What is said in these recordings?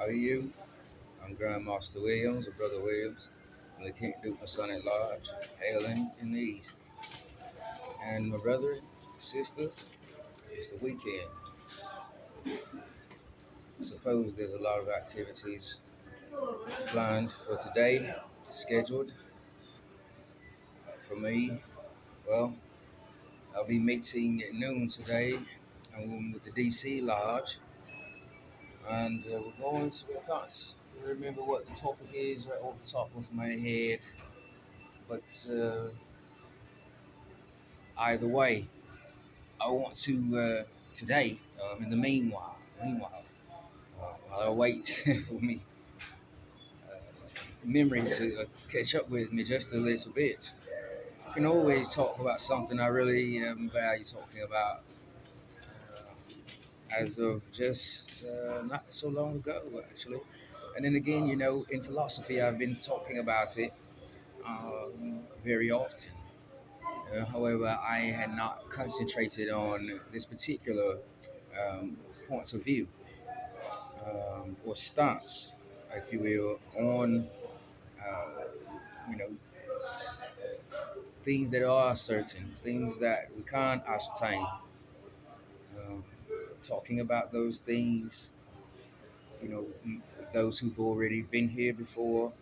How are you? I'm Grandmaster Williams, or Brother Williams, from the King Duke Son at Large, hailing in the East. And my brother, sisters, it's the weekend. I suppose there's a lot of activities planned for today, scheduled. For me, well, I'll be meeting at noon today with the DC Lodge, and we're going to, I can't remember what the topic is right off the top of my head, but either way, I want to today. In the meanwhile, while I wait for me memory to catch up with me just a little bit, I can always talk about something I really value talking about. As of just not so long ago, actually. And then again, in philosophy, I've been talking about it very often. However, I had not concentrated on this particular points of view or stance, if you will, on uh, you know things that are certain, things that we can't ascertain. Um, Talking about those things, you know, those who've already been here before,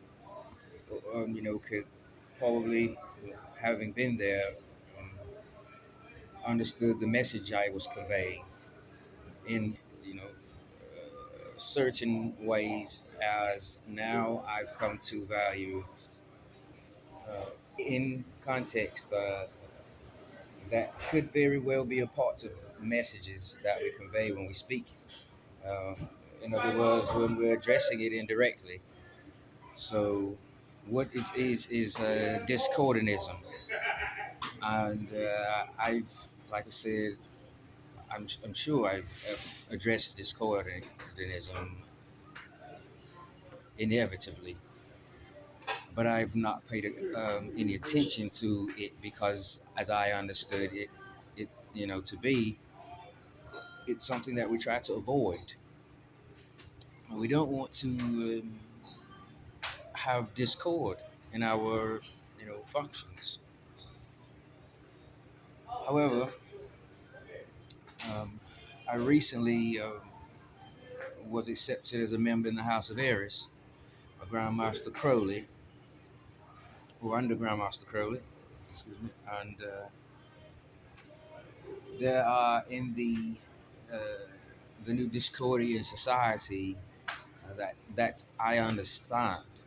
could probably, having been there, um, understood the message I was conveying in, certain ways, as now I've come to value in context that could very well be a part of messages that we convey when we speak. Um, in other words, when we're addressing it indirectly. So, what it is discordanism, and like I said, I'm sure I've addressed discordanism inevitably, but I've not paid any attention to it because, as I understood it to be, it's something that we try to avoid. We don't want to have discord in our functions. However, um, I recently was accepted as a member in the House of Eris, a Grandmaster Crowley, or under Grandmaster Crowley, excuse me, and there are in uh, the new Discordian society that I understand.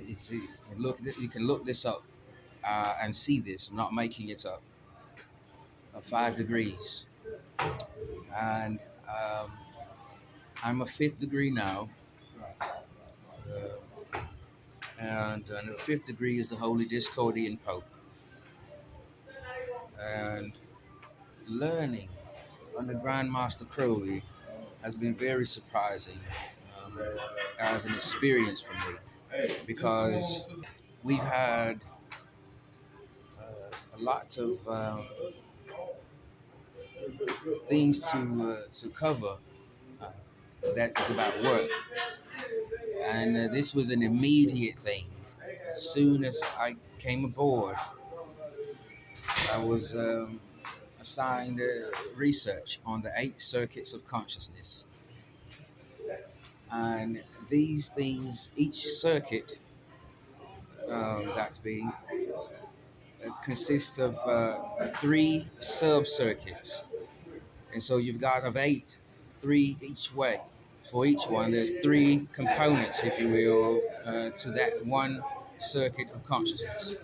You can look this up and see this. I'm not making it up. 5 degrees, and um, I'm a fifth degree now, and the fifth degree is the Holy Discordian Pope. And learning under Grandmaster Crowley has been very surprising um, as an experience for me because we've had a lot of things to cover uh, that is about work, and this was an immediate thing. As soon as I came aboard, I was assigned research on the 8 circuits of consciousness, and these things, each circuit, that's being consists of 3 sub-circuits. And so you've got of 8, 3 each way. For each one, there's 3 components, if you will, to that one circuit of consciousness.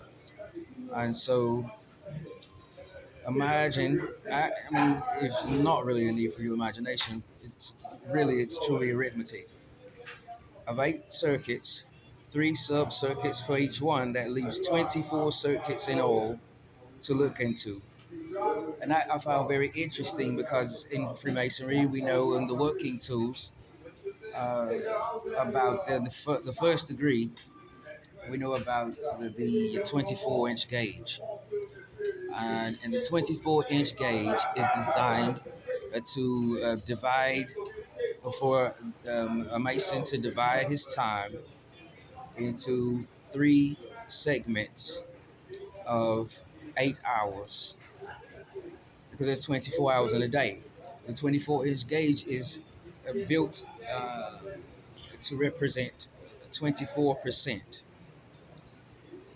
And so imagine, I mean, it's not really a need for your imagination. It's truly arithmetic. Of 8 circuits, 3 sub-circuits for each one, that leaves 24 circuits in all to look into. And I found very interesting because in Freemasonry we know in the working tools uh, about the first degree. We know about the 24-inch gauge, and the 24-inch gauge is designed to divide for a mason to divide his time into three segments of 8 hours, because there's 24 hours in a day. The 24-inch gauge is built to represent 24%,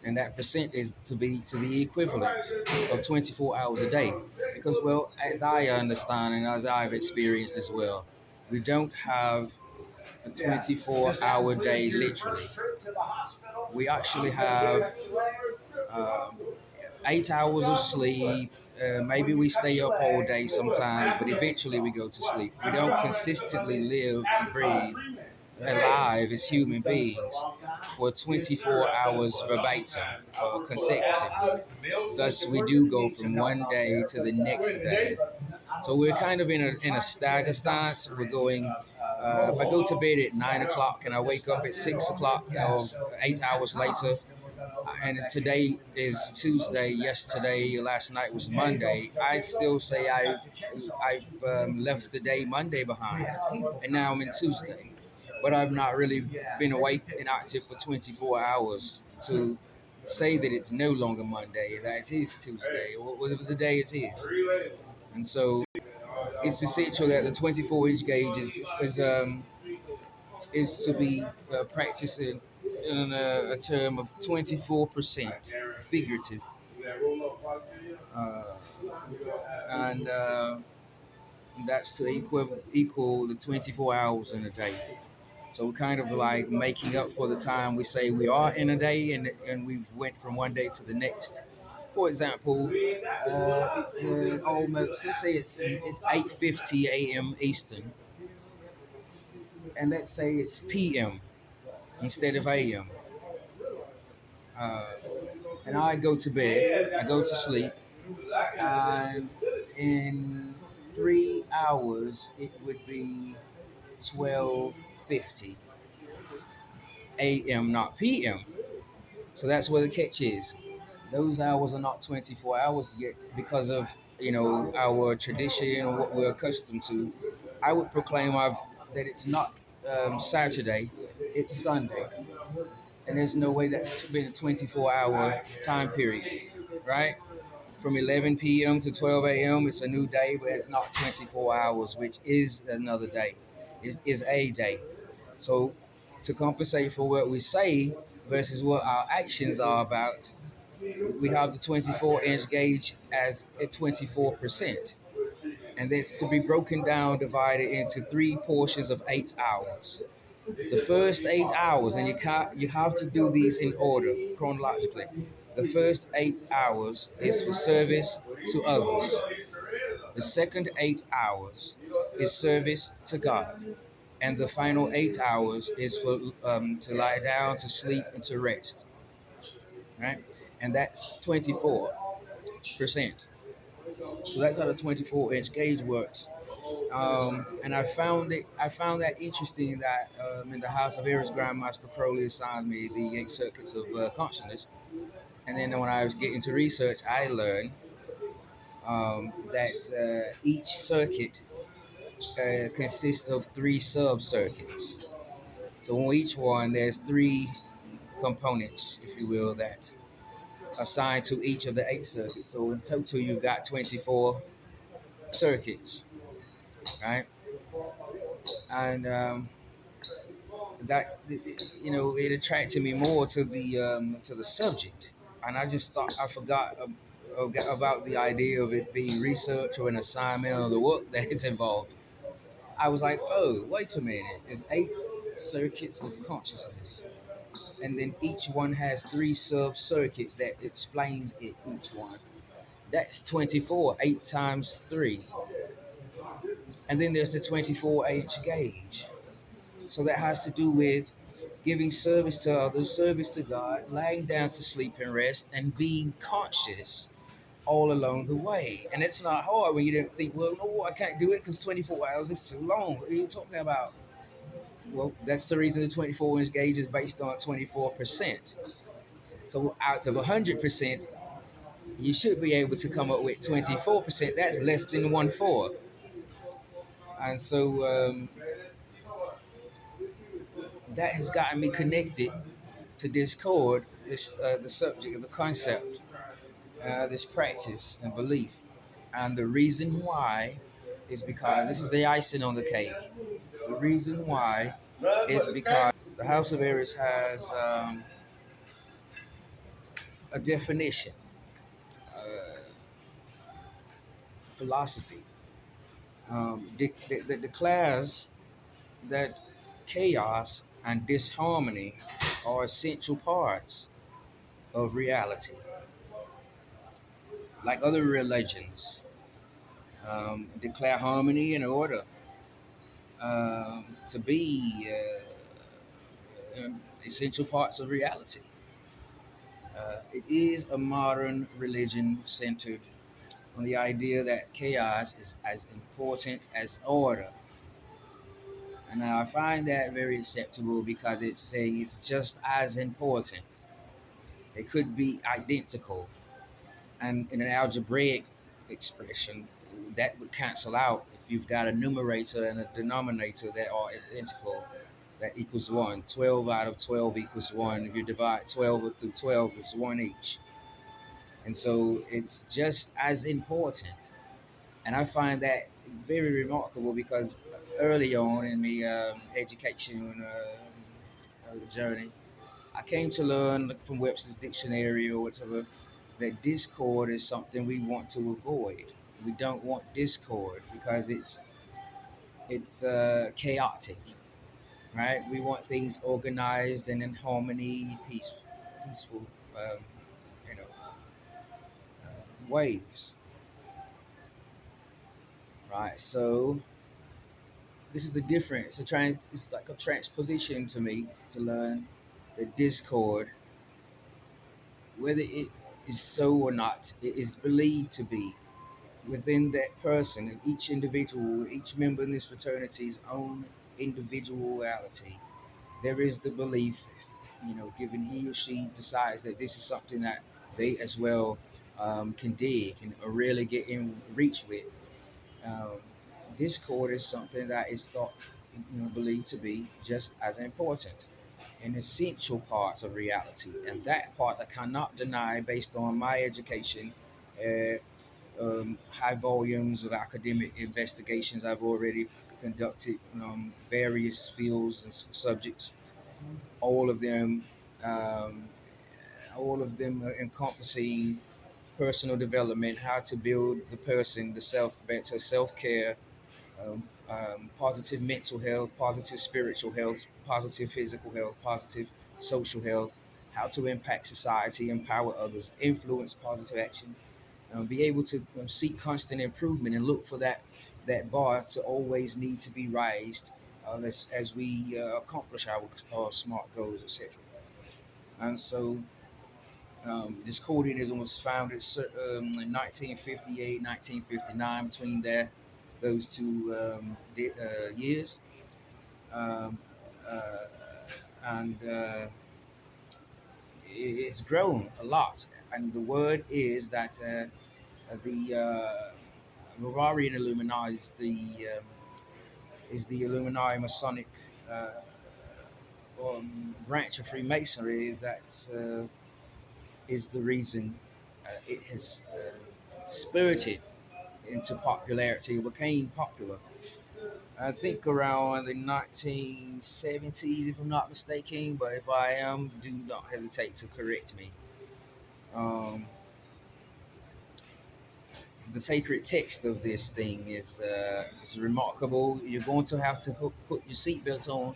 and that percent is to the equivalent of 24 hours a day. Because, well, as I understand and as I've experienced as well, we don't have a 24-hour day literally. We actually have um, 8 hours of sleep. Maybe we stay up all day sometimes, but eventually we go to sleep. We don't consistently live and breathe alive as human beings for 24 hours verbatim or consecutively. Thus, we do go from one day to the next day. So we're kind of in a stagger stance. We're going. If I go to bed at 9 o'clock and I wake up at 6 o'clock or 8 hours later, and today is Tuesday. Yesterday, last night was Monday. I'd still say I've left the day Monday behind, and now I'm in Tuesday. But I've not really been awake and active for 24 hours to say that it's no longer Monday, that it is Tuesday, or whatever the day it is. And so it's essential that the 24-inch gauge is to be practiced in a term of 24% figurative, uh, and that's to equal the 24 hours in a day. So we're kind of like making up for the time we say we are in a day, and we've went from one day to the next. For example, it's almost, let's say it's 8:50 a.m. Eastern, and let's say it's p.m. instead of a.m. Uh, and I go to bed, I go to sleep, and in 3 hours it would be 12:50 a.m., not p.m. So that's where the catch is. Those hours are not 24 hours yet because of our tradition or what we're accustomed to. I would proclaim that it's not Saturday, it's Sunday, and there's no way that's been a 24-hour time period, right? From 11 p.m. to 12 a.m. it's a new day, but it's not 24 hours, which is another day, is a day. So to compensate for what we say versus what our actions are about, we have the 24-inch gauge as a 24%. And that's to be broken down, divided into three portions of 8 hours. The first 8 hours, and you have to do these in order, chronologically. The first 8 hours is for service to others. The second 8 hours is service to God. And the final 8 hours is for to lie down, to sleep, and to rest. Right? And that's 24%. So that's how the 24-inch gauge works. And I found that interesting that in the House of Eris, Grandmaster Crowley assigned me the 8 circuits of consciousness. And then when I was getting to research, I learned that each circuit consists of three sub-circuits. So on each one, there's three components, if you will, that assigned to each of the 8 circuits. So in total, you've got 24 circuits, right? And that it attracted me more to the subject, and I just thought I forgot about the idea of it being research or an assignment or the work that is involved. I was like, oh, wait a minute, there's 8 circuits of consciousness, and then each one has three sub circuits that explains it, each one. That's 24, 8 times 3. And then there's the 24-inch gauge. So that has to do with giving service to others, service to God, laying down to sleep and rest, and being conscious all along the way. And it's not hard when you don't think, well, no, I can't do it because 24 hours is too long. What are you talking about? Well, that's the reason the 24-inch gauge is based on 24%. So out of 100%, you should be able to come up with 24%. That's less than 1/4. And so that has gotten me connected to discord, this the subject of the concept, this practice and belief. And the reason why is because this is the icing on the cake. The reason why is because the House of Eris has a definition, philosophy that declares that chaos and disharmony are essential parts of reality. Like other religions, declare harmony and order to be essential parts of reality. It is a modern religion centered on the idea that chaos is as important as order. And I find that very acceptable because it's saying it's just as important. They could be identical. And in an algebraic expression, that would cancel out if you've got a numerator and a denominator that are identical. That equals 1. 12 out of 12 equals 1. If you divide 12 through 12, it's 1 each. And so it's just as important. And I find that very remarkable because early on in my education journey, I came to learn from Webster's dictionary or whatever that discord is something we want to avoid. We don't want discord because it's chaotic, right? We want things organized and in harmony, peaceful, um, you know, ways, right? So this is a difference. It's like a transposition to me to learn that discord, whether it is so or not, it is believed to be within that person and each individual, each member in this fraternity's own individuality. There is the belief, given he or she decides that this is something that they as well can dig and really get in reach with. Um, Discord is something that is thought, believed to be just as important, an essential part of reality, and that part I cannot deny based on my education. High volumes of academic investigations I've already conducted, various fields and subjects, all of them, um, all of them are encompassing personal development, how to build the person, the self, better self care, positive mental health, positive spiritual health, positive physical health, positive social health, how to impact society, empower others, influence positive action, be able to seek constant improvement and look for that bar to always need to be raised as we accomplish our smart goals, etc. And so this Discordianism was founded in 1958, 1959, between those two years. Um, uh, and it's grown a lot. And the word is that the Bavarian Illuminati is the Illuminati Masonic uh, branch of Freemasonry that is the reason it has spirited into popularity, became popular. I think around the 1970s, if I'm not mistaken, but if I am, do not hesitate to correct me. Um, the sacred text of this thing is remarkable. You're going to have to put your seatbelt on,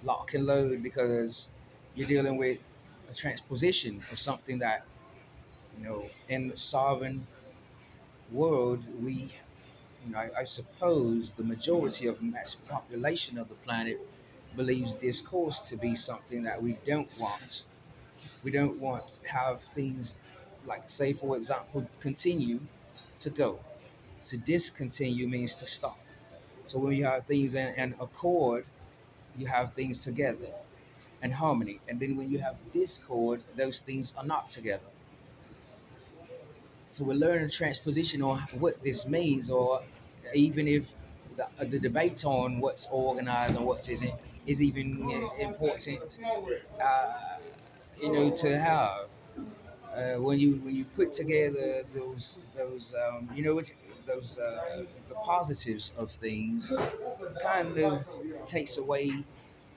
lock and load, because you're dealing with a transposition of something that in the sovereign world I suppose the majority of the mass population of the planet believes discourse to be something that we don't want. We don't want to have things like, say, for example, continue to go. To discontinue means to stop. So when you have things in accord, you have things together and harmony. And then when you have discord, those things are not together. So we're learning transposition on what this means, or even if the debate on what's organized and what isn't is even important. Uh, to have when you put together those those the positives of things, kind of takes away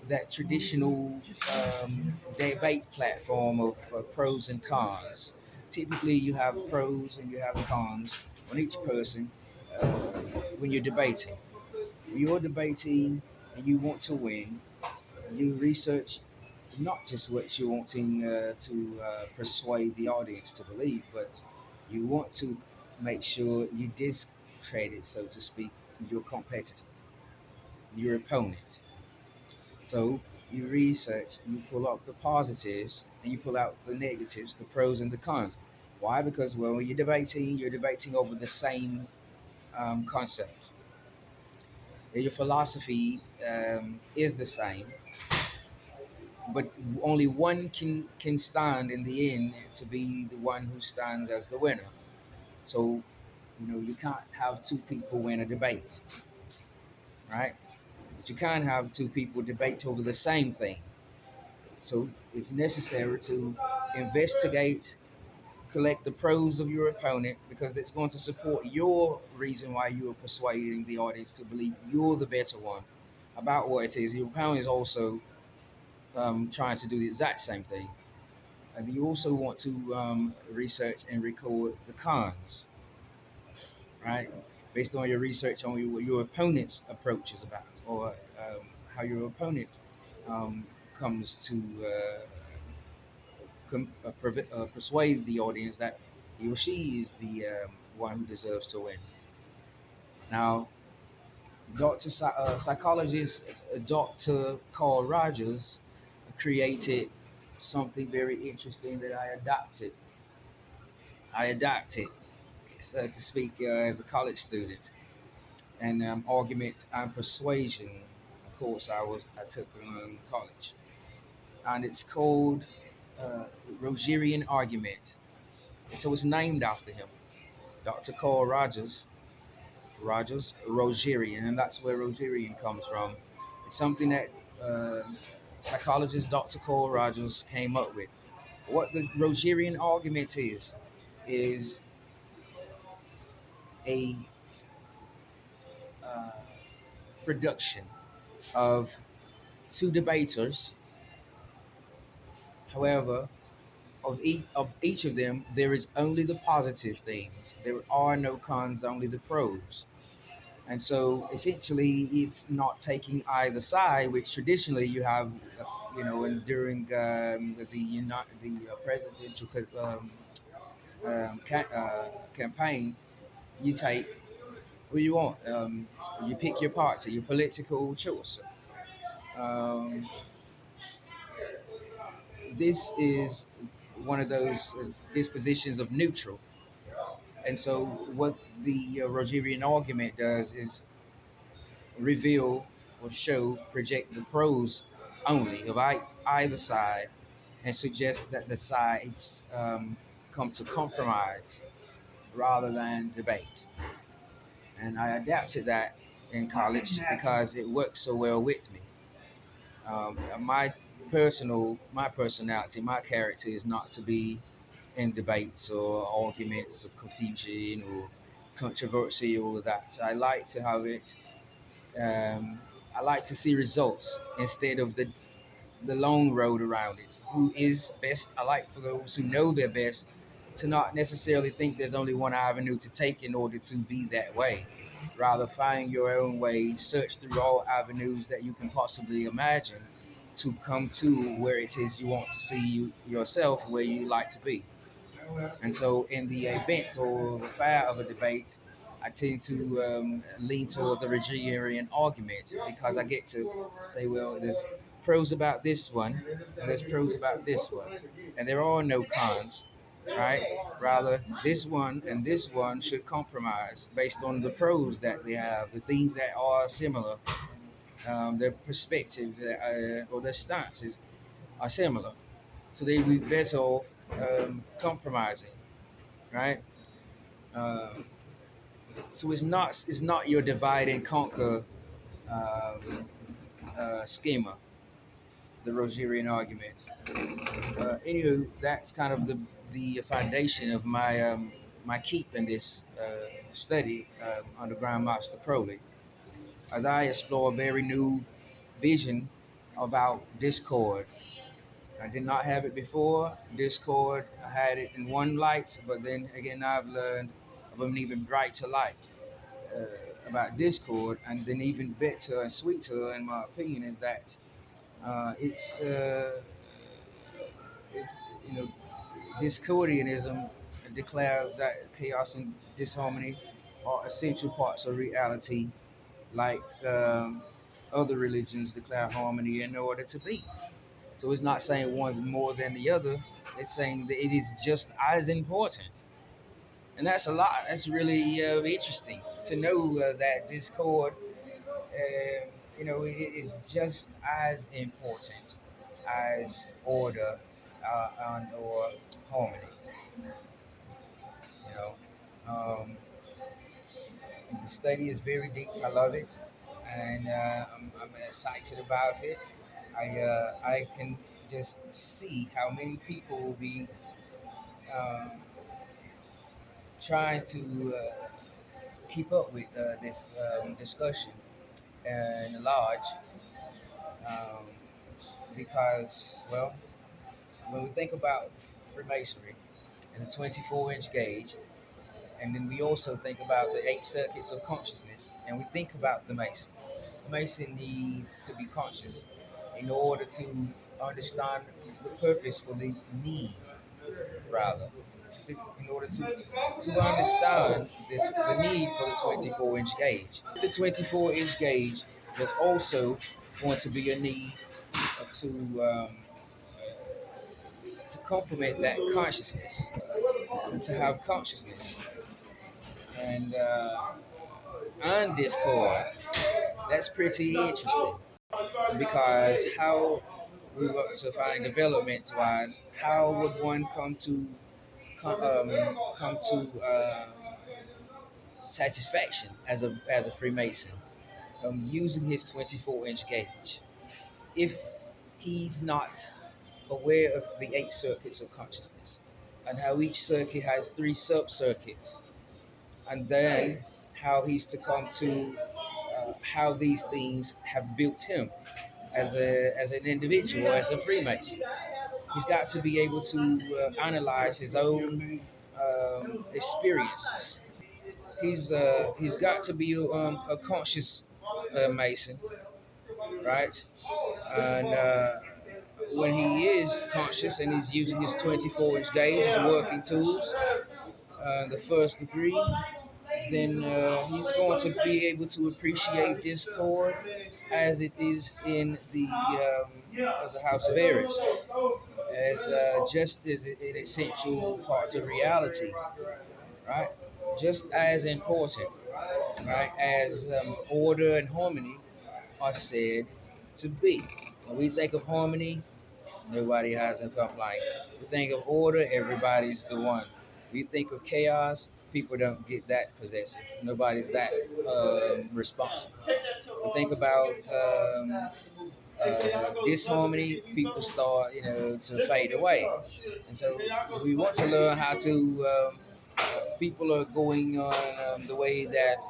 that traditional debate platform of pros and cons. Typically, you have pros and you have cons on each person uh, when you're debating. When you're debating and you want to win, you research not just what you're wanting to persuade the audience to believe, but you want to make sure you discredit, so to speak, your competitor, your opponent. So you research, you pull up the positives, and you pull out the negatives, the pros and the cons. Why? Because well, when you're debating over the same concept. Your philosophy is the same, but only one can stand in the end to be the one who stands as the winner. So you can't have two people win a debate, right? But you can't have two people debate over the same thing. So it's necessary to investigate, collect the pros of your opponent because it's going to support your reason why you are persuading the audience to believe you're the better one about what it is. Your opponent is also trying to do the exact same thing. And you also want to research and record the cons, right? Based on your research on what your opponent's approach is about, or how your opponent um, comes to persuade the audience that he or she is the one who deserves to win. Now, psychologist Dr. Carl Rogers created something very interesting that I adopted. So to speak, as a college student, and argument and persuasion course I took in college, and it's called Rogerian argument. And so it's named after him, Dr. Carl Rogers Rogerian, and that's where Rogerian comes from. It's something that uh, psychologist Dr. Carl Rogers came up with. What the Rogerian argument is a uh, production of two debaters. However, of each of them, there is only the positive things. There are no cons, only the pros. And so, essentially, it's not taking either side, which traditionally you have, and during the presidential campaign, you take who you want. You pick your party, your political choice. Um, this is one of those dispositions of neutral. And so, what the Rogerian argument does is reveal or show, project the pros only of either side and suggest that the sides come to compromise rather than debate. And I adapted that in college because it works so well with me. My personality, my character is not to be in debates or arguments or confusion or controversy, all of that. I like to have it. I like to see results instead of the long road around it. Who is best? I like for those who know they're best to not necessarily think there's only one avenue to take in order to be that way. Rather, find your own way, search through all avenues that you can possibly imagine to come to where it is you want to see yourself, where you like to be. And so, in the event or the fire of a debate, I tend to lean towards the Rogerian argument because I get to say, well, there's pros about this one, and there's pros about this one, and there are no cons, right? Rather, this one and this one should compromise based on the pros that they have, the things that are similar, their perspective or their stances are similar. So they would be better off compromising, right? Uh, So it's not your divide and conquer um, schema, the Rogerian argument. Anywho, that's kind of the foundation of my keep in this study under Grandmaster Crowley, as I explore a very new vision about Discord. I did not have it before. Discord, I had it in one light, but then again, I've learned of an even brighter light uh, about Discord, and then even better and sweeter, in my opinion, is that it's Discordianism declares that chaos and disharmony are essential parts of reality, like other religions declare harmony in order to be. So it's not saying one's more than the other. It's saying that it is just as important, and that's a lot. That's really interesting to know that discord, it is just as important as order and or harmony. You know, the study is very deep. I love it, and I'm excited about it. I can just see how many people will be um, trying to keep up with this discussion and large, um, because, well, when we think about Freemasonry and the 24-inch gauge, and then we also think about the eight circuits of consciousness, and we think about the Mason. The Mason needs to be conscious in order to understand the purpose for the need, rather, in order to understand the need for the 24-inch gauge. The 24-inch gauge, there's also going to be a need to um, to complement that consciousness, to have consciousness, and on Discord. That's pretty interesting because how we were to find development wise, how would one come to satisfaction as a Freemason using his 24-inch gauge if he's not aware of the eight circuits of consciousness and how each circuit has three sub circuits, and then how he's to come to how these things have built him as an individual, as a Freemason. He's got to be able to analyze his own experiences. He's got to be a conscious Mason, right? And when he is conscious and he's using his 24-inch gauge, his working tools, the first degree, then he's going to be able to appreciate discord as it is in the House of Eris, as just as an essential part of reality, right? Just as important, right, as order and harmony are said to be. When we think of harmony, nobody has a complaint. We think of order, everybody's the one. We think of chaos, people don't get that possessive. Nobody's that responsible. We think about disharmony, people start, to fade away. And so we want to learn how to, people are going on the way that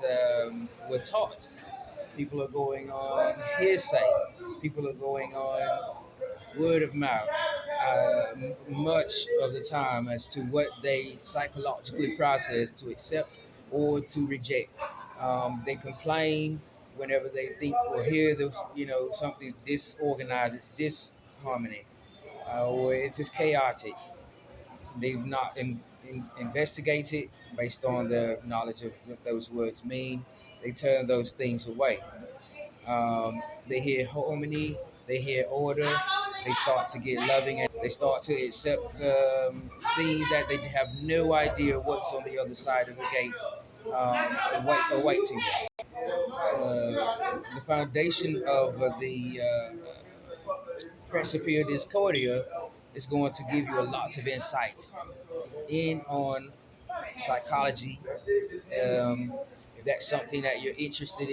we're taught. People are going on hearsay. People are going on word of mouth much of the time as to what they psychologically process to accept or to reject. They complain whenever they think or hear those, something's disorganized, it's disharmony, or it's just chaotic. They've not investigated based on the knowledge of what those words mean. They turn those things away. They hear harmony, they hear order, they start to get loving, and they start to accept things that they have no idea what's on the other side of the gate awaiting them. The foundation of the Principia Discordia is going to give you a lot of insight in on psychology, if that's something that you're interested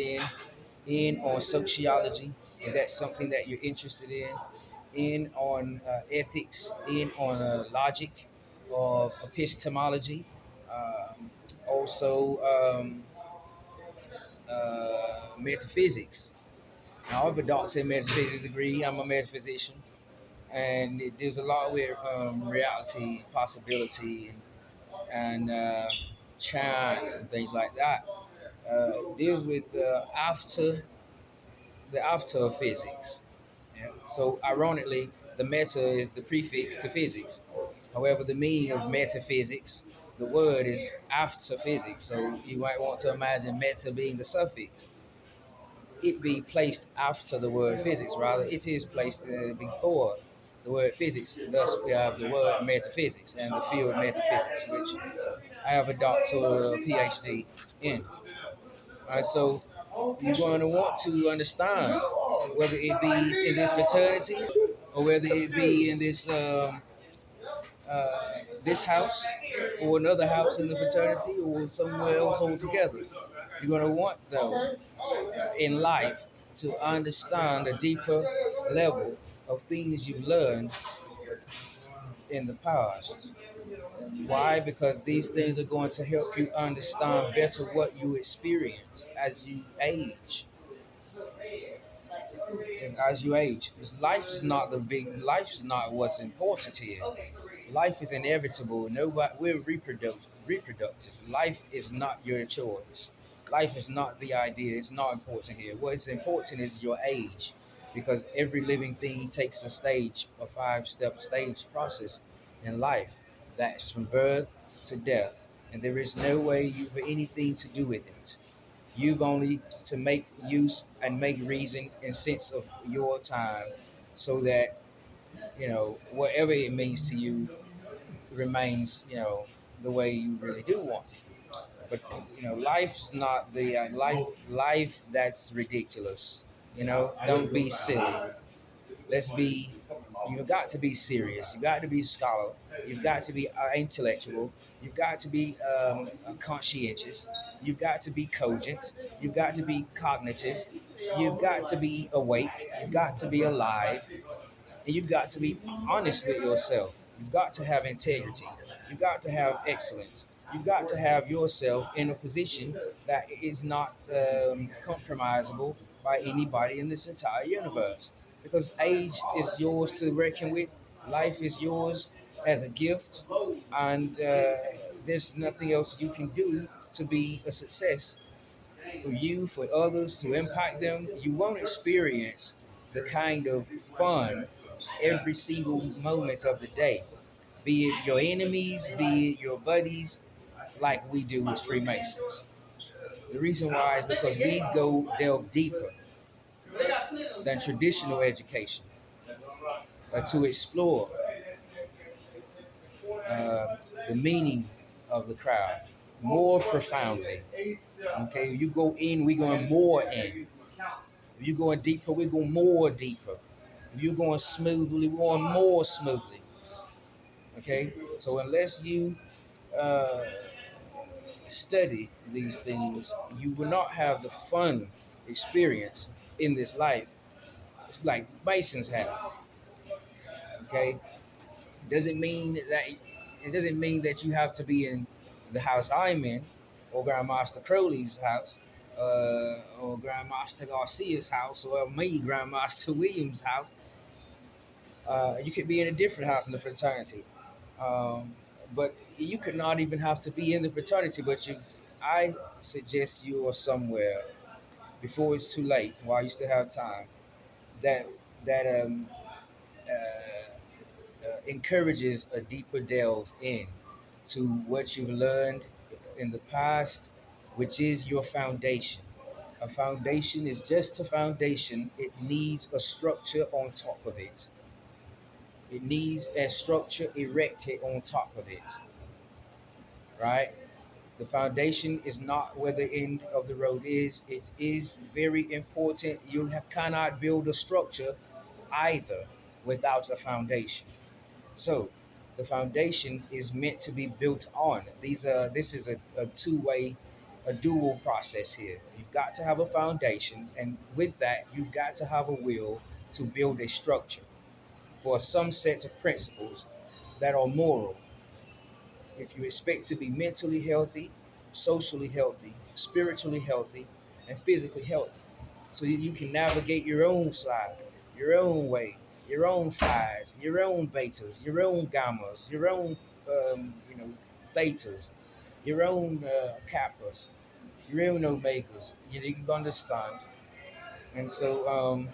in on sociology, if that's something that you're interested in on ethics, in on logic or epistemology, also metaphysics. Now, I have a doctor in metaphysics degree. I'm a metaphysician, and it deals a lot with reality, possibility, and chance and things like that. Deals with the after of physics. Yeah. So, ironically, the meta is the prefix to physics. However, the meaning of metaphysics, the word is after physics. So, you might want to imagine meta being the suffix. It be placed after the word physics, rather, it is placed before the word physics. Thus, we have the word metaphysics and the field of metaphysics, which I have a doctoral PhD in. So you're going to want to understand whether it be in this fraternity or whether it be in this house or another house in the fraternity or somewhere else altogether. You're going to want, though, in life to understand a deeper level of things you've learned in the past. Why? Because these things are going to help you understand better what you experience as you age. As you age, because life is not what's important here. Life is inevitable. Nobody, we're reproductive. Life is not your choice. Life is not the idea. It's not important here. What is important is your age, because every living thing takes a 5-step stage process in life. That's from birth to death, and there is no way you have anything to do with it. You've only to make use and make reason and sense of your time, so that whatever it means to you remains, the way you really do want it. But life's not the life that's ridiculous. Don't be silly. Let's be. You've got to be serious. You've got to be scholar. You've got to be intellectual. You've got to be conscientious. You've got to be cogent. You've got to be cognitive. You've got to be awake. You've got to be alive. And you've got to be honest with yourself. You've got to have integrity. You've got to have excellence. You've got to have yourself in a position that is not compromisable by anybody in this entire universe. Because age is yours to reckon with, life is yours as a gift, and there's nothing else you can do to be a success for you, for others, to impact them. You won't experience the kind of fun every single moment of the day, be it your enemies, be it your buddies, like we do as Freemasons. The reason why is because we go delve deeper than traditional education to explore uh, the meaning of the crowd more profoundly. Okay, you go in, we going more in. If you're going deeper, we go more deeper. If you're going smoothly, we're going more smoothly. Okay, so unless you uh, study these things, you will not have the fun experience in this life. It's like Masons have. Okay, doesn't mean that you have to be in the house I'm in, or Grandmaster Crowley's house, or Grandmaster Garcia's house, or me, Grandmaster Williams' house. You could be in a different house in the fraternity. But you could not even have to be in the fraternity, but I suggest you are somewhere before it's too late, while you still have time, that that encourages a deeper delve in to what you've learned in the past, which is your foundation. A foundation is just a foundation. It needs a structure on top of it. It needs a structure erected on top of it, right? The foundation is not where the end of the road is. It is very important. Cannot build a structure either without a foundation. So, The foundation is meant to be built on. This is a two-way, a dual process here. You've got to have a foundation, and with that, you've got to have a will to build a structure for some set of principles that are moral. If you expect to be mentally healthy, socially healthy, spiritually healthy, and physically healthy, so you can navigate your own slide, your own way, your own phis, your own betas, your own gammas, your own thetas, your own kappas, your own omegas. You can understand. And so,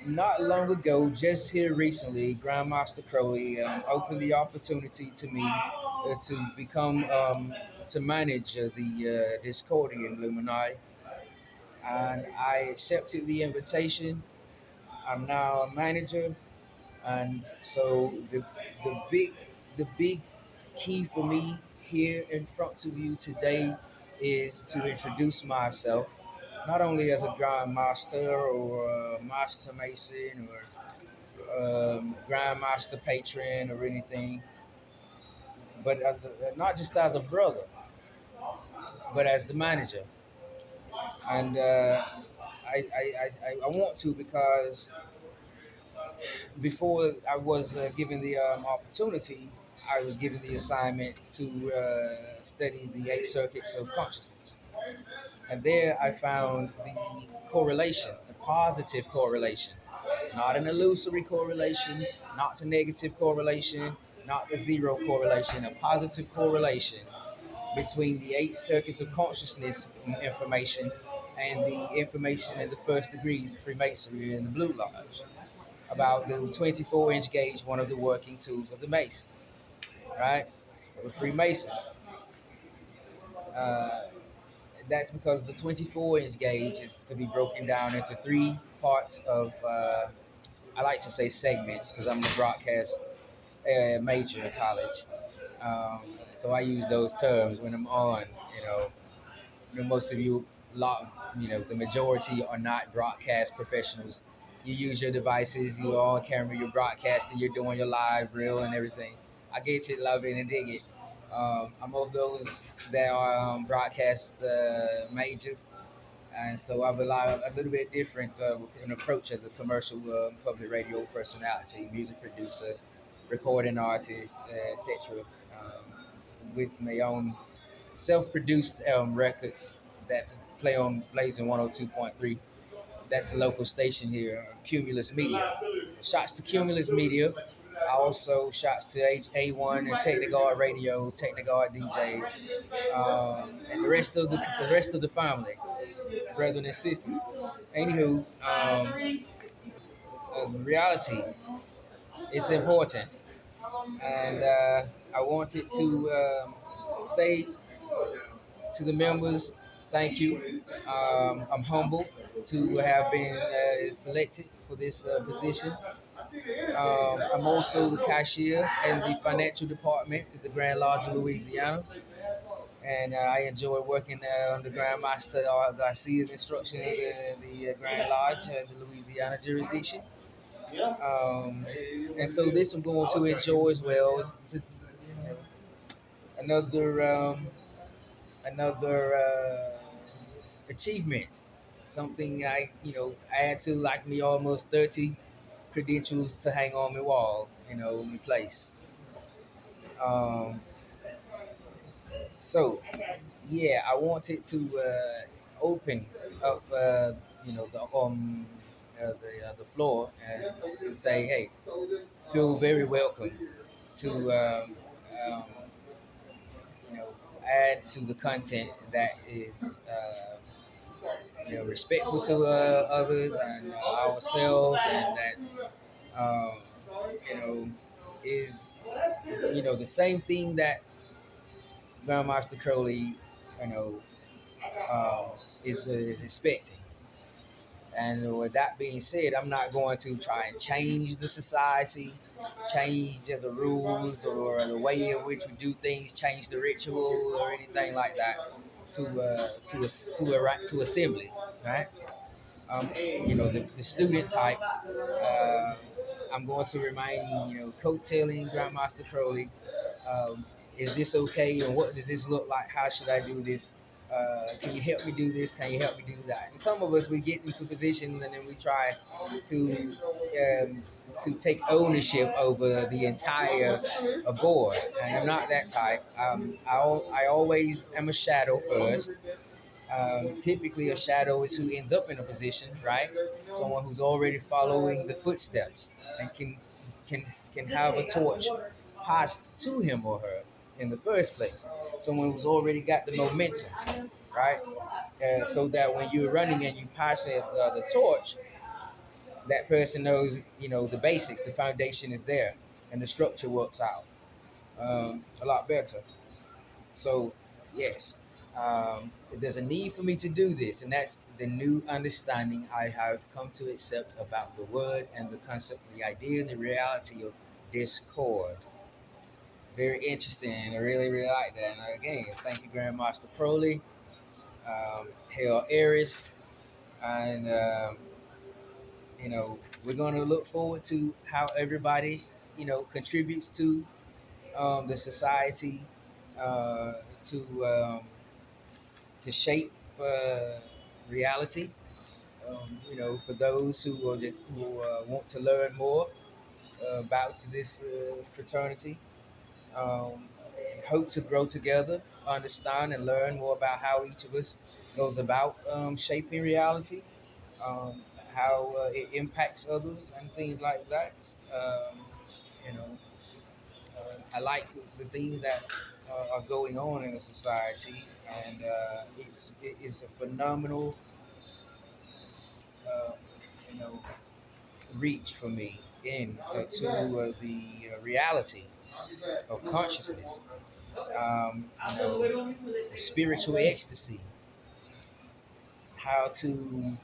not long ago, just here recently, Grandmaster Crowley opened the opportunity to me to become to manage the Discordian Illuminati, and I accepted the invitation. I'm now a manager, and so the big key for me here in front of you today is to introduce myself, not only as a grandmaster or a master mason or grandmaster patron or anything, but not just as a brother, but as the manager. And I want to because before I was given the opportunity, I was given the assignment to study the eight circuits of consciousness. And there I found the correlation, the positive correlation, not an illusory correlation, not a negative correlation, not a zero correlation, a positive correlation between the eight circuits of consciousness information and the information in the first degrees of Freemasonry in the Blue Lodge about the 24-inch gauge, one of the working tools of the Mason, right? The Freemason. Uh, that's because the 24-inch gauge is to be broken down into three parts of, I like to say segments because I'm a broadcast major in college. So I use those terms when I'm on, you know, most of you, the majority are not broadcast professionals. You use your devices, you're on camera, you're broadcasting, you're doing your live reel and everything. I get it, love it, and dig it. I'm of those that are broadcast majors, and so I've a little bit different an approach as a commercial public radio personality, music producer, recording artist, etc. With my own self-produced records that play on Blazing 102.3. That's the local station here, Cumulus Media. Shots to Cumulus Media. Also, shots to A1 and Techniguard Radio, Techniguard DJs, and the rest of the family, brothers and sisters. Anywho, reality is important, and I wanted to say to the members, thank you. I'm humbled to have been selected for this position. I'm also the cashier in the financial department at the Grand Lodge of Louisiana, and I enjoy working under Grandmaster Garcia's instructions in the Grand Lodge in the Louisiana jurisdiction. And so this I'm going to enjoy as well. It's another achievement, something I add to like me almost 30 credentials to hang on my wall, in place. Um, so yeah, I wanted to open up, the floor and to say, hey, feel very welcome to um, you know add to the content that is respectful to others and ourselves, and that you know is the same thing that Grandmaster Crowley, you know, is expecting. And with that being said, I'm not going to try and change the society, change the rules or the way in which we do things, change the ritual or anything like that to assembly, right? The student type. I'm going to remain, coattailing Grandmaster Crowley. Um, is this okay? Or what does this look like? How should I do this? Can you help me do this? Can you help me do that? And some of us, we get into positions and then we try to um, take ownership over the entire board. And I'm not that type. I always am a shadow first. Typically, a shadow is who ends up in a position, right? Someone who's already following the footsteps and can can have a torch passed to him or her in the first place. Someone who's already got the momentum, right? So that when you're running and you pass the torch, that person knows, the basics, the foundation is there, and the structure works out a lot better. So, yes, there's a need for me to do this, and that's the new understanding I have come to accept about the word and the concept, the idea, and the reality of discord. Very interesting. I really, really like that. And again, thank you, Grandmaster Crowley. Hail Eris, and we're going to look forward to how everybody, contributes to the society, uh, to um, to shape reality. For those who are just who want to learn more about this fraternity, um, hope to grow together, understand and learn more about how each of us goes about shaping reality, how it impacts others, and things like that. You know, I like the things that are going on in the society, and it is a phenomenal, uh, you know, reach for me in to the reality of consciousness, spiritual ecstasy, how to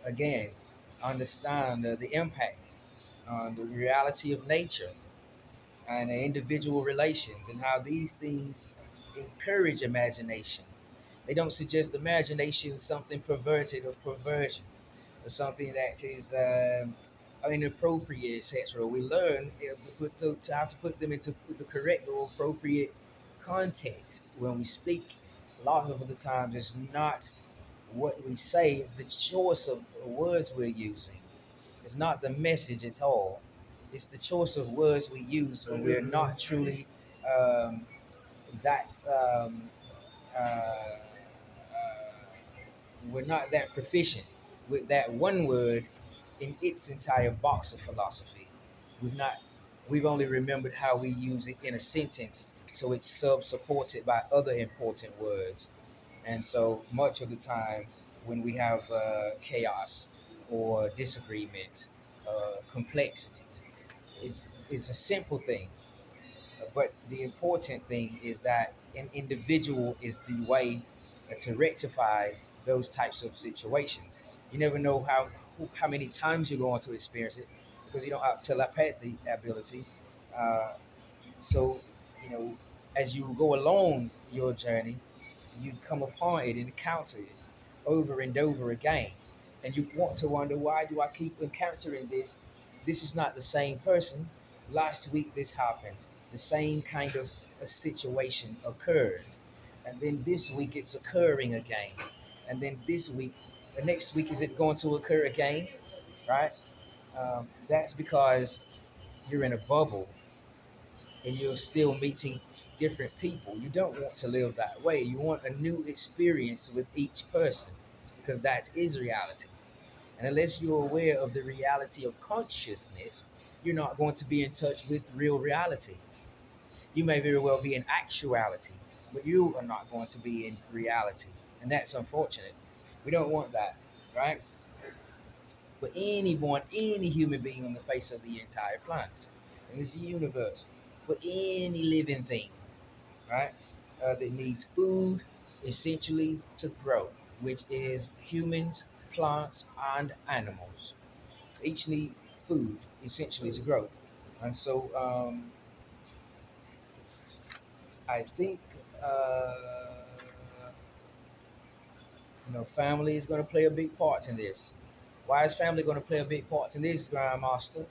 again understand the impact on the reality of nature and the individual relations, and how these things encourage imagination. They don't suggest imagination something perverted or perversion, or something that is inappropriate, etc. We learn to how to put them into the correct or appropriate context when we speak. A lot of the times, it's not what we say; it's the choice of words we're using. It's not the message at all. It's the choice of words we use when we're not truly um, that we're not that proficient with that one word in its entire box of philosophy. We've not we've only remembered how we use it in a sentence, so it's sub supported by other important words. And so much of the time, when we have chaos or disagreement, complexities, it's a simple thing, but the important thing is that an individual is the way to rectify those types of situations. You never know how many times you're going to experience it because you don't have telepathy ability. Uh, so, you know, as you go along your journey, you come upon it and encounter it over and over again. And you want to wonder, why do I keep encountering this? This is not the same person. Last week this happened. The same kind of a situation occurred. And then this week it's occurring again. And then this week, the next week, is it going to occur again? Right? That's because you're in a bubble and you're still meeting different people. You don't want to live that way. You want a new experience with each person because that is reality. And unless you're aware of the reality of consciousness, you're not going to be in touch with real reality. You may very well be in actuality, but you are not going to be in reality. And that's unfortunate. We don't want that, right? For anyone, any human being on the face of the entire planet, in this universe, for any living thing, right? That needs food essentially to grow, which is humans, plants, and animals. Each need food essentially to grow. And so I think family is going to play a big part in this. Why is family going to play a big part in this, Grandmaster?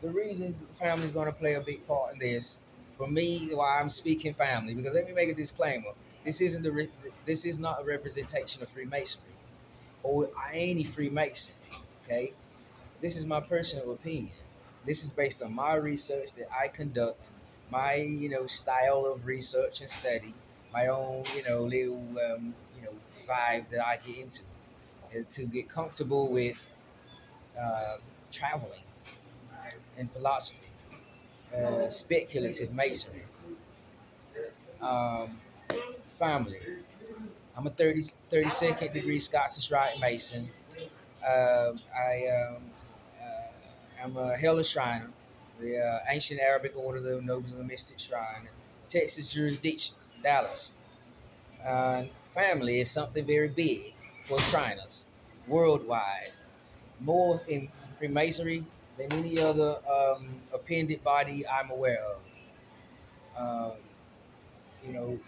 The reason family is going to play a big part in this, for me, why I'm speaking family, because let me make a disclaimer: this isn't this is not a representation of Freemasonry or any Freemason. Okay, this is my personal opinion. This is based on my research that I conduct, my style of research and study, my own little vibe that I get into to get comfortable with uh, traveling and philosophy, speculative masonry, um, family. I'm a 32nd degree Scottish Rite Mason. I am a Hella Shriner, the ancient Arabic order of the Nobles of the Mystic Shrine, Texas jurisdiction, Dallas. Family is something very big for Shriners worldwide, more in Freemasonry than any other appended body I'm aware of. Um, you know,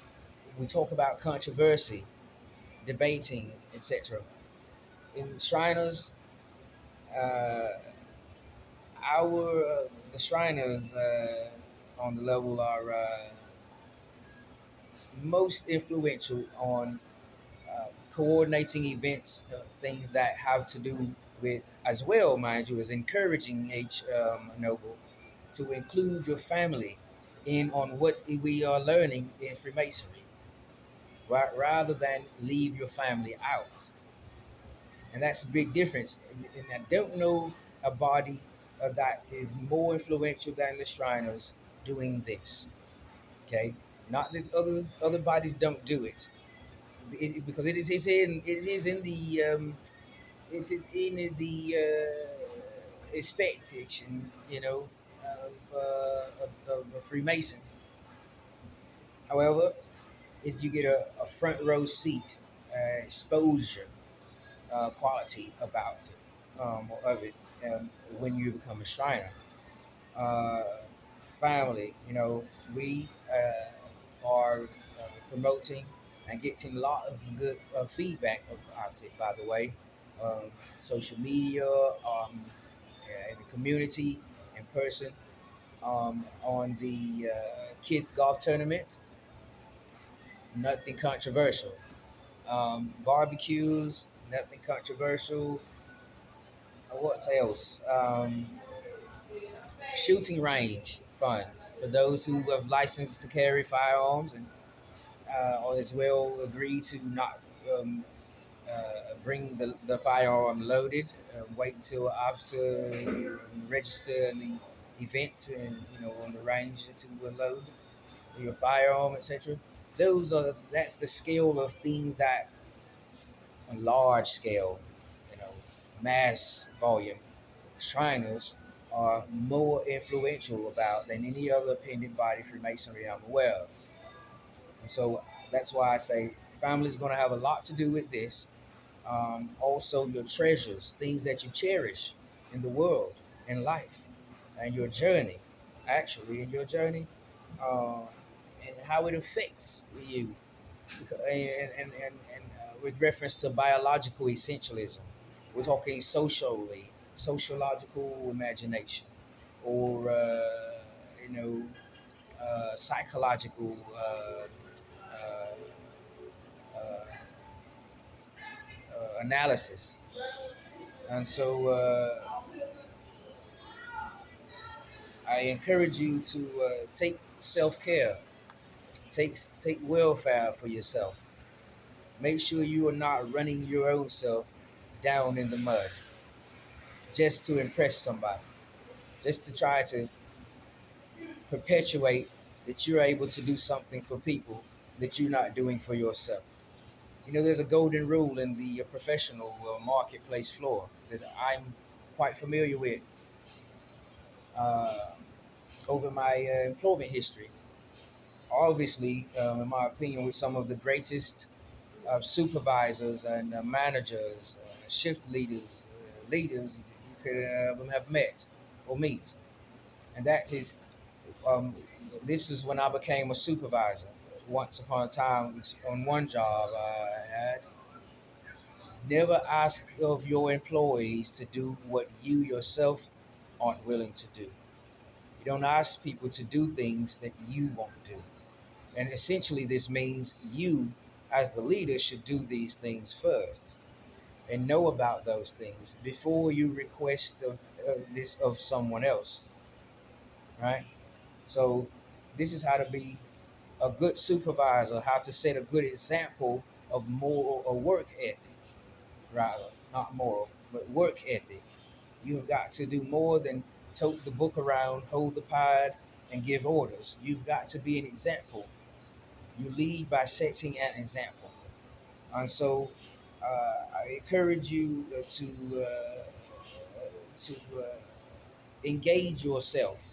we talk about controversy, debating, etc. In Shriners, uh, our the Shriners on the level are most influential on coordinating events, things that have to do with, as well, mind you, is encouraging each noble to include your family in on what we are learning in Freemasonry, right? Rather than leave your family out. And that's a big difference. And I don't know a body that is more influential than the Shriners doing this. Okay, not that other bodies don't do it, because it is in the it is in the expectation, of Freemasons. However, if you get a front row seat, exposure quality about it, of it, when you become a Shriner. Uh, Family, we are promoting and getting a lot of good feedback about it, by the way. Social media, in the community, in person, on the kids' golf tournament, nothing controversial. Barbecues, nothing controversial. What else? Shooting range, fun for those who have license to carry firearms and or as well agree to not bring the firearm loaded. Wait until after register in the events and on the range to load your firearm, etc. That's the scale of things that on large scale, you know, mass volume Shriners are more influential about than any other opinion body Freemasonry I'm aware of. And so that's why I say family is going to have a lot to do with this. Also, your treasures, things that you cherish in the world, in life, and your journey, actually, in your journey, uh, and how it affects you. With reference to biological essentialism, we're talking sociological imagination, or psychological uh, uh, analysis. And so I encourage you to take self care, take welfare for yourself. Make sure you are not running your own self down in the mud just to impress somebody, just to try to perpetuate that you're able to do something for people that you're not doing for yourself. There's a golden rule in the professional marketplace floor that I'm quite familiar with uh, over my employment history. Obviously, in my opinion, with some of the greatest supervisors and managers, shift leaders you could have met or meet. And that is, um, this is when I became a supervisor. Once upon a time, on one job I had, never ask of your employees to do what you yourself aren't willing to do. You don't ask people to do things that you won't do. And essentially, this means you, as the leader, should do these things first and know about those things before you request this of someone else, right? So, this is how to be a good supervisor, how to set a good example of moral or work ethic, rather, not moral, but work ethic. You've got to do more than tote the book around, hold the pad, and give orders. You've got to be an example. You lead by setting an example. And so I encourage you to engage yourself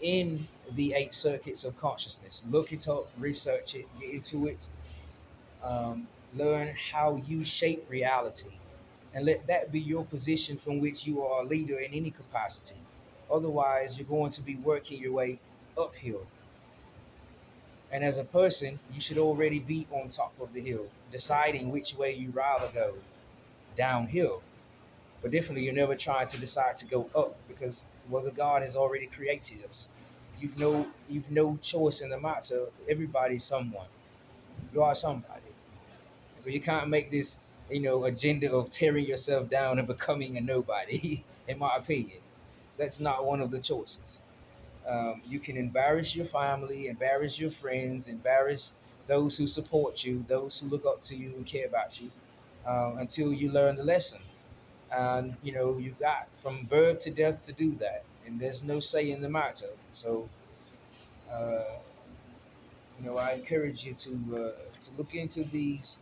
in the eight circuits of consciousness. Look it up, research it, get into it, learn how you shape reality, and let that be your position from which you are a leader in any capacity. Otherwise, you're going to be working your way uphill. And as a person, you should already be on top of the hill, deciding which way you rather go, downhill. But definitely, you're never trying to decide to go up because well, the God has already created us. You've no choice in the matter. Everybody's someone. You are somebody. So you can't make this, agenda of tearing yourself down and becoming a nobody. In my opinion, that's not one of the choices. You can embarrass your family, embarrass your friends, embarrass those who support you, those who look up to you and care about you, until you learn the lesson. And you've got from birth to death to do that, and there's no say in the matter. So, uh, I encourage you to look into these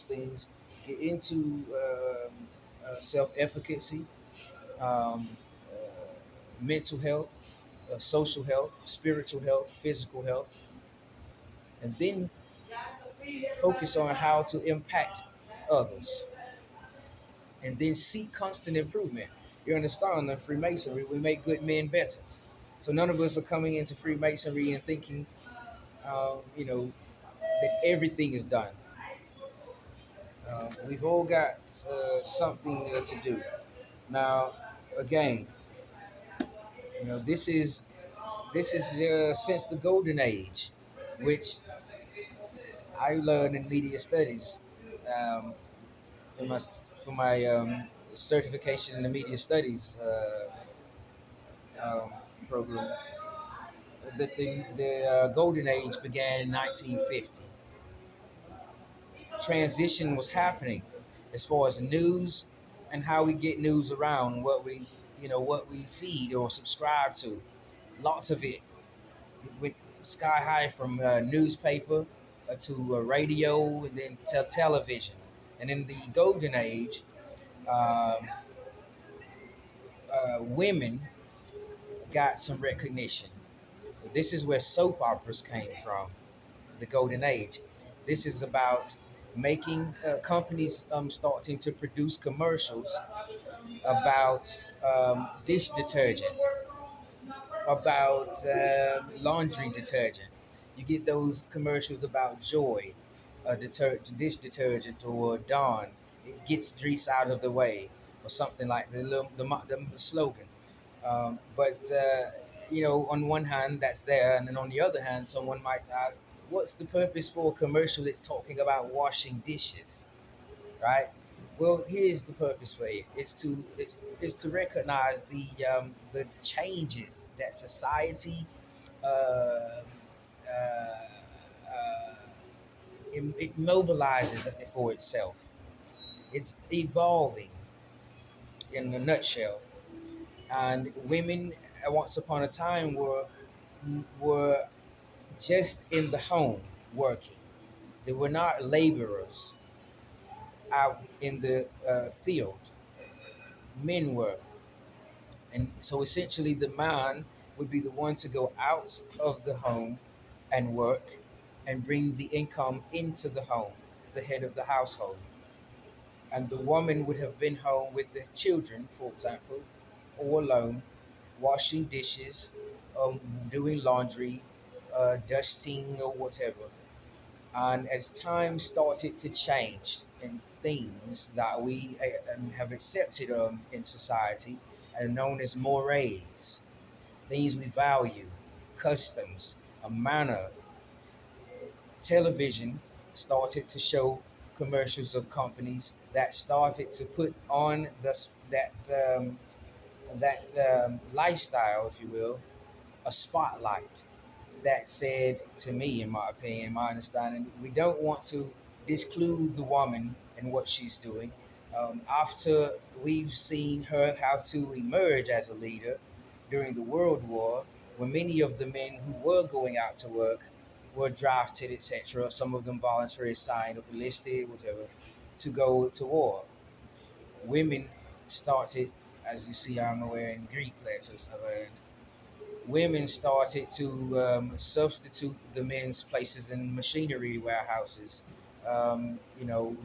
things, get into self-efficacy, um, uh, mental health, social health, spiritual health, physical health, and then focus on how to impact others, and then seek constant improvement. You understand that Freemasonry, we make good men better. So none of us are coming into Freemasonry and thinking, that everything is done. We've all got something to do. Now, again, this is since the golden age, which I learned in media studies, um, in my for my certification in the media studies um, program. That the golden age began in 1950. Transition was happening as far as news and how we get news around, what we feed or subscribe to. Lots of it went sky high from newspaper to radio and then to television. And in the golden age, um, women got some recognition. This is where soap operas came from, the golden age. This is about making companies starting to produce commercials about dish detergent, about laundry detergent. You get those commercials about Joy, dish detergent, or Dawn. It gets grease out of the way, or something like the slogan. But on one hand, that's there, and then on the other hand, someone might ask, "What's the purpose for a commercial? It's talking about washing dishes, right?" Well, here's the purpose for it: it's to recognize the changes that society uh, uh, uh, it mobilizes for itself. It's evolving in a nutshell, and women once upon a time were just in the home working. They were not laborers out in the field. Men were. And so essentially, the man would be the one to go out of the home and work and bring the income into the home as the head of the household. And the woman would have been home with the children, for example, all alone, washing dishes, doing laundry, dusting, or whatever. And as time started to change and things that we have accepted in society are known as mores. things we value, customs, a manner. Television started to show commercials of companies that started to put on um, that lifestyle, if you will, a spotlight that said to me, in my opinion, my understanding, we don't want to disclude the woman and what she's doing. After we've seen her how to emerge as a leader during the World War, when many of the men who were going out to work were drafted, etc., some of them voluntarily signed up, enlisted, whatever, to go to war. Women started, as you see, I'm wearing Greek letters, I've learned, women started to substitute the men's places in machinery warehouses,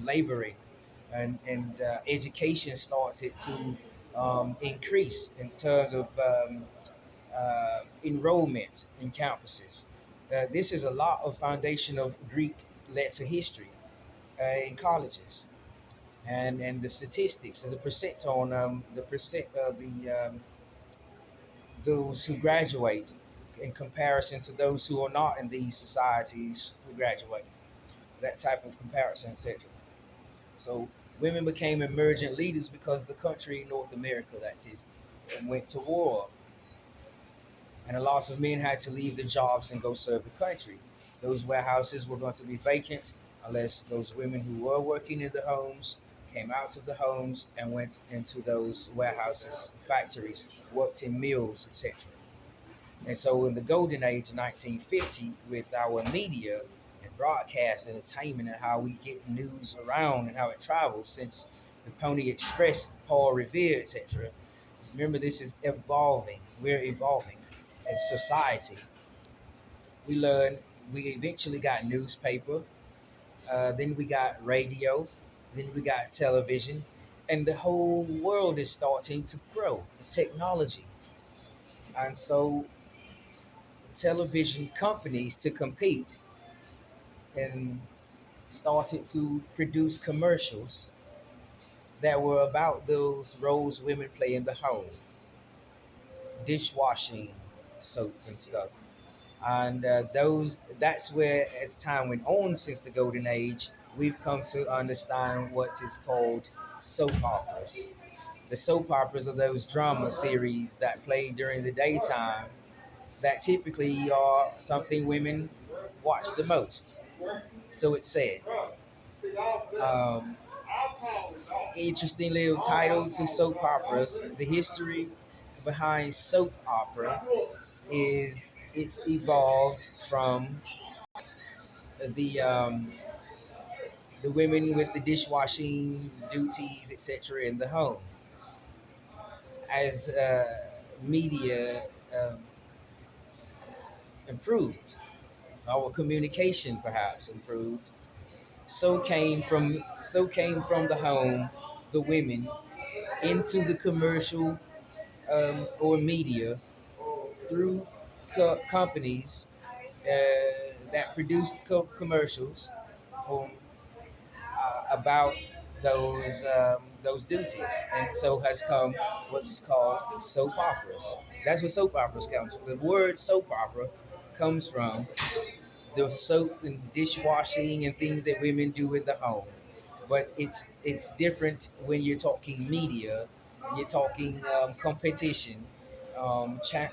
laboring, and education started to increase in terms of enrollment in campuses. This is a lot of foundation of Greek letter history in colleges, and the statistics and the percent on the percent the those who graduate in comparison to those who are not in these societies who graduate. That type of comparison, etc. So women became emergent leaders because the country, North America, that is, went to war, and a lot of men had to leave their jobs and go serve the country. Those warehouses were going to be vacant unless those women who were working in the homes came out of the homes and went into those warehouses, factories, worked in mills, etc. And so in the golden age of 1950, with our media and broadcast entertainment and how we get news around and how it travels since the Pony Express, Paul Revere, etc. Remember, this is evolving. We're evolving as society. We learn. We eventually got newspaper. Then we got radio. Then we got television, and the whole world is starting to grow. Technology, and so television companies to compete and started to produce commercials that were about those roles women play in the home, dishwashing, soap and stuff. And that's where, as time went on since the golden age, we've come to understand what is called soap operas. The soap operas are those drama series that play during the daytime that typically are something women watch the most. So it's said. Um, Interesting little title to soap operas. The history behind soap opera is it's evolved from the the women with the dishwashing duties, etc., in the home. As media improved, our communication perhaps improved. So came from the home the women into the commercial or media through companies that produced commercials um, about those duties, and so has come what's called soap operas. That's what soap operas comes from. The word soap opera comes from the soap and dishwashing and things that women do in the home. But it's different when you're talking media, you're talking competition.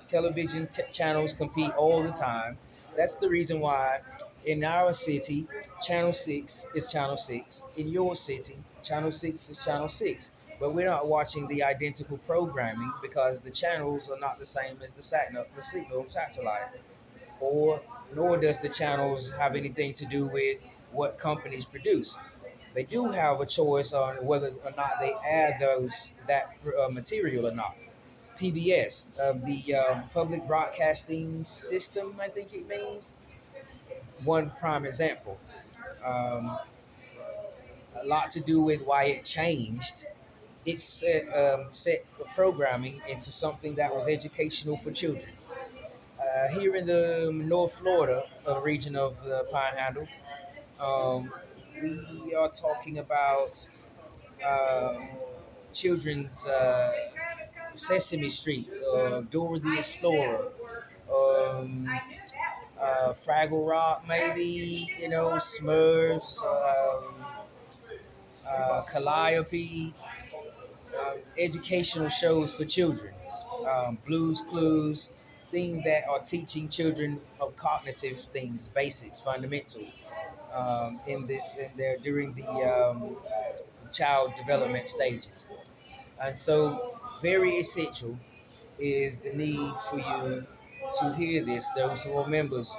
Television channels compete all the time. That's the reason why in our city, Channel 6 is Channel 6. In your city, Channel 6 is Channel 6. But we're not watching the identical programming because the channels are not the same as the signal satellite, or nor does the channels have anything to do with what companies produce. They do have a choice on whether or not they add that material or not. PBS, the Public Broadcasting System, I think it means. One prime example. Um, a lot to do with why it changed. It set of programming into something that was educational for children. Here in the North Florida region of the Panhandle, um, we are talking about um, children's Sesame Street, Dora the Explorer, um, Fraggle Rock, maybe, Smurfs, Calliope, educational shows for children, Blues Clues, things that are teaching children of cognitive things, basics, fundamentals, in there during the child development stages. And so, very essential is the need for you to hear this, those who are members.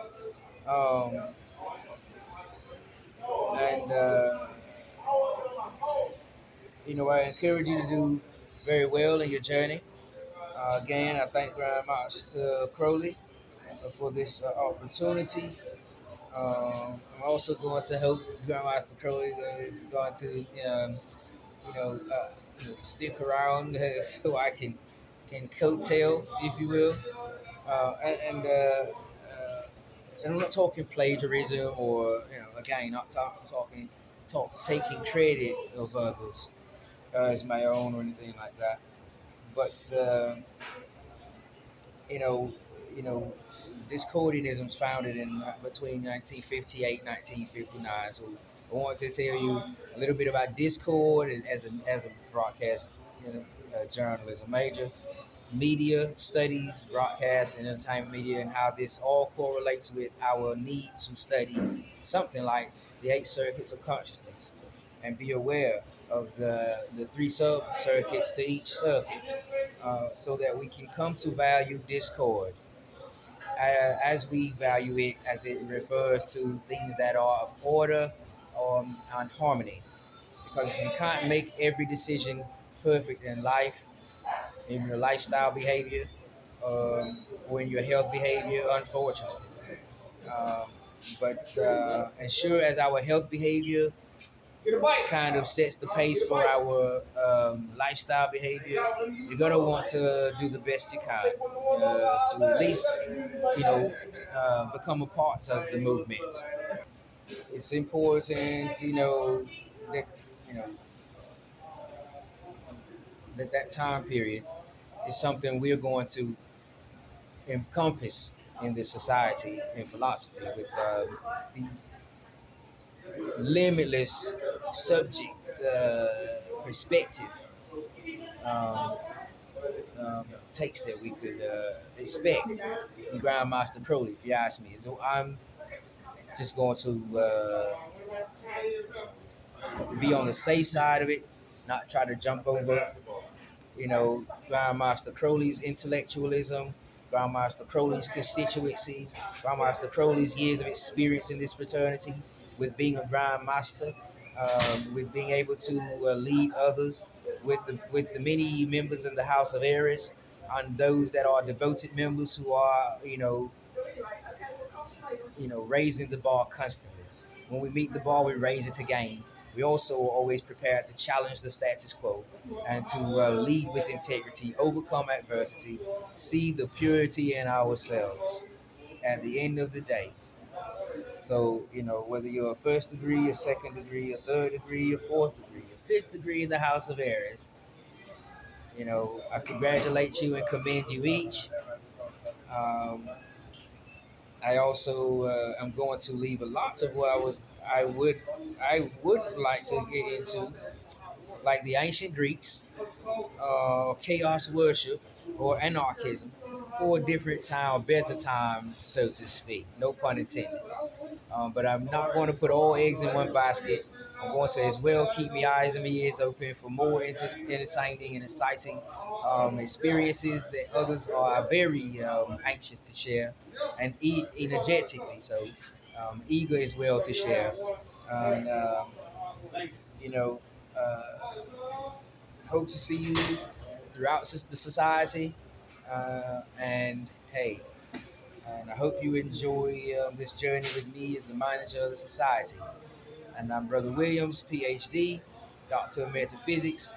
Um, and, I encourage you to do very well in your journey. Again, I thank Grandmaster Crowley for this opportunity. I'm also going to help Grandmaster Crowley is going to, you know, uh, stick around so I can coattail, if you will. And I'm not talking plagiarism or again not taking credit of others as my own or anything like that. But you know, you know, Discordianism was founded in between 1958 and 1959. So I want to tell you a little bit about Discord and as a broadcast journalism major, media studies, broadcast, and entertainment media, and how this all correlates with our need to study something like the eight circuits of consciousness and be aware of the three sub circuits to each circuit so that we can come to value discord as we value it as it refers to things that are of order and harmony. Because you can't make every decision perfect in life, in your lifestyle behavior, or in your health behavior, unfortunately. Um, but ensure as our health behavior kind of sets the pace for our lifestyle behavior, you're gonna want to do the best you can to at least, you know, become a part of the movement. It's important, that you know that time period is something we're going to encompass in this society in philosophy with the limitless subject perspective um, takes that we could expect in Grandmaster Crowley, if you ask me. So I'm just going to be on the safe side of it, not try to jump over Grandmaster Crowley's intellectualism, Grandmaster Crowley's constituencies, Grandmaster Crowley's years of experience in this fraternity with being a Grandmaster, with being able to lead others, with the many members in the House of Eris, and those that are devoted members who are, raising the bar constantly. When we meet the bar, we raise it again. We also are always prepared to challenge the status quo and to lead with integrity, overcome adversity, see the purity in ourselves at the end of the day. So, whether you're a first degree, a second degree, a third degree, a fourth degree, a fifth degree in the House of Eris, I congratulate you and commend you each. Um, I also am going to leave a lot of what I would like to get into, like the ancient Greeks, chaos worship, or anarchism, for a different time, a better time, so to speak. No pun intended. But I'm not going to put all eggs in one basket. I'm going to as well keep my eyes and my ears open for more entertaining and exciting experiences that others are very anxious to share and energetically so eager as well to share. And, you know, uh, hope to see you throughout the society. And hey, and I hope you enjoy this journey with me as a manager of the society. And I'm Brother Williams, PhD, Doctor of Metaphysics.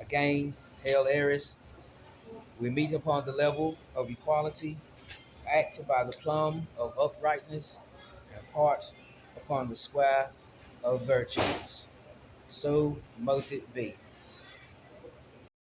Again, Hail Eris. We meet upon the level of equality, act by the plumb of uprightness, and part upon the square of virtues. So must it be.